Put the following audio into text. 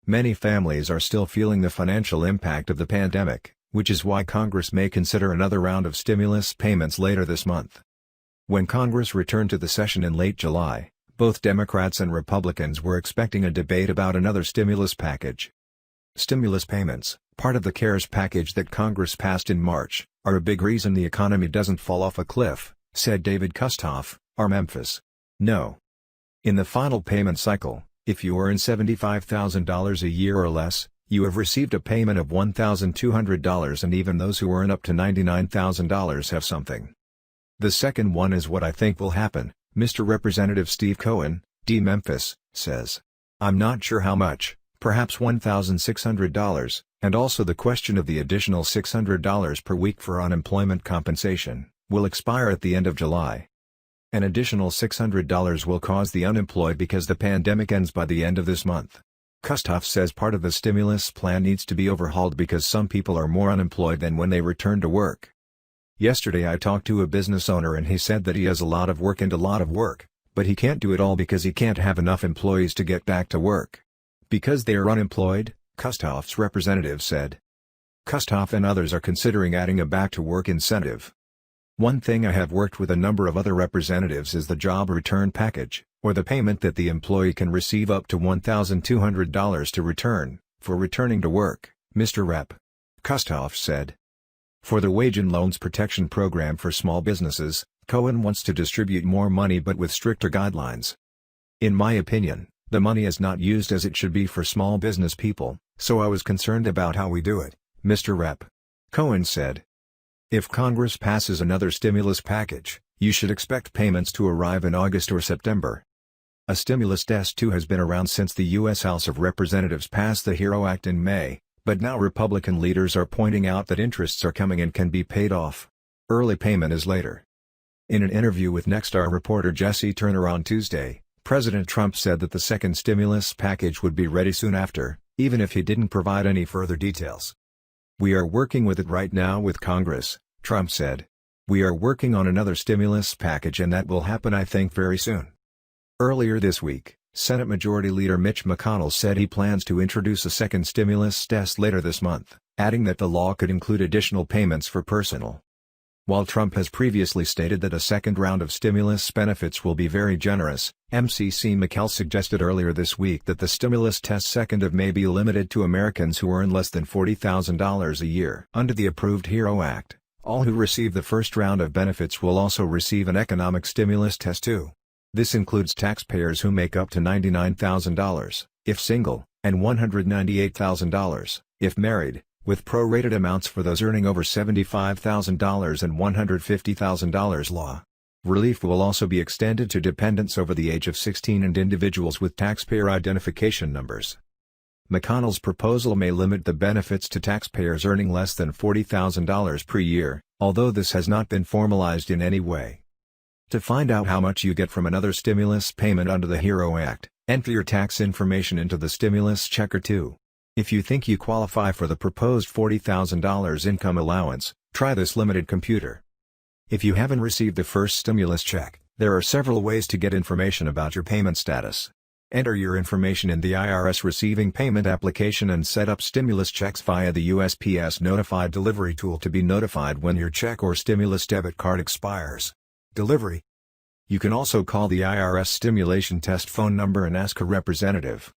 Many families are still feeling the financial impact of the pandemic, which is why Congress may consider another round of stimulus payments later this month. When Congress returned to the session in late July, both Democrats and Republicans were expecting a debate about another stimulus package. Stimulus payments, part of the CARES package that Congress passed in March, are a big reason the economy doesn't fall off a cliff, said David Kustoff, Memphis. No. In the final payment cycle, if you earn $75,000 a year or less, you have received a payment of $1,200, and even those who earn up to $99,000 have something. The second one is what I think will happen, Mr. Representative Steve Cohen, D. Memphis, says. I'm not sure how much, perhaps $1,600, and also the question of the additional $600 per week for unemployment compensation, will expire at the end of July. An additional $600 will cause the unemployed because the pandemic ends by the end of this month. Kustoff says part of the stimulus plan needs to be overhauled because some people are more unemployed than when they return to work. Yesterday I talked to a business owner and he said that he has a lot of work, but he can't do it all because he can't have enough employees to get back to work. Because they are unemployed, Kustoff's representative said. Kustoff and others are considering adding a back-to-work incentive. One thing I have worked with a number of other representatives is the job return package, or the payment that the employee can receive up to $1,200 to return, for returning to work, Mr. Rep. Kustoff said. For the Wage and Loans Protection Program for small businesses, Cohen wants to distribute more money but with stricter guidelines. In my opinion, the money is not used as it should be for small business people, so I was concerned about how we do it, Mr. Rep. Cohen said. If Congress passes another stimulus package, you should expect payments to arrive in August or September. A stimulus test too has been around since the U.S. House of Representatives passed the HERO Act in May, but now Republican leaders are pointing out that interests are coming and can be paid off. Early payment is later. In an interview with Nexstar reporter Jesse Turner on Tuesday, President Trump said that the second stimulus package would be ready soon after, even if he didn't provide any further details. We are working with it right now with Congress, Trump said. We are working on another stimulus package and that will happen I think very soon. Earlier this week, Senate Majority Leader Mitch McConnell said he plans to introduce a second stimulus test later this month, adding that the law could include additional payments for personal. While Trump has previously stated that a second round of stimulus benefits will be very generous, MCC McCall suggested earlier this week that the stimulus test second of may be limited to Americans who earn less than $40,000 a year. Under the approved HERO Act, all who receive the first round of benefits will also receive an economic stimulus test too. This includes taxpayers who make up to $99,000, if single, and $198,000, if married, with prorated amounts for those earning over $75,000 and $150,000. Law. Relief will also be extended to dependents over the age of 16 and individuals with taxpayer identification numbers. McConnell's proposal may limit the benefits to taxpayers earning less than $40,000 per year, although this has not been formalized in any way. To find out how much you get from another stimulus payment under the HERO Act, enter your tax information into the stimulus checker too. If you think you qualify for the proposed $40,000 income allowance, try this limited computer. If you haven't received the first stimulus check, there are several ways to get information about your payment status. Enter your information in the IRS receiving payment application and set up stimulus checks via the USPS Notified Delivery tool to be notified when your check or stimulus debit card expires. Delivery. You can also call the IRS stimulation test phone number and ask a representative.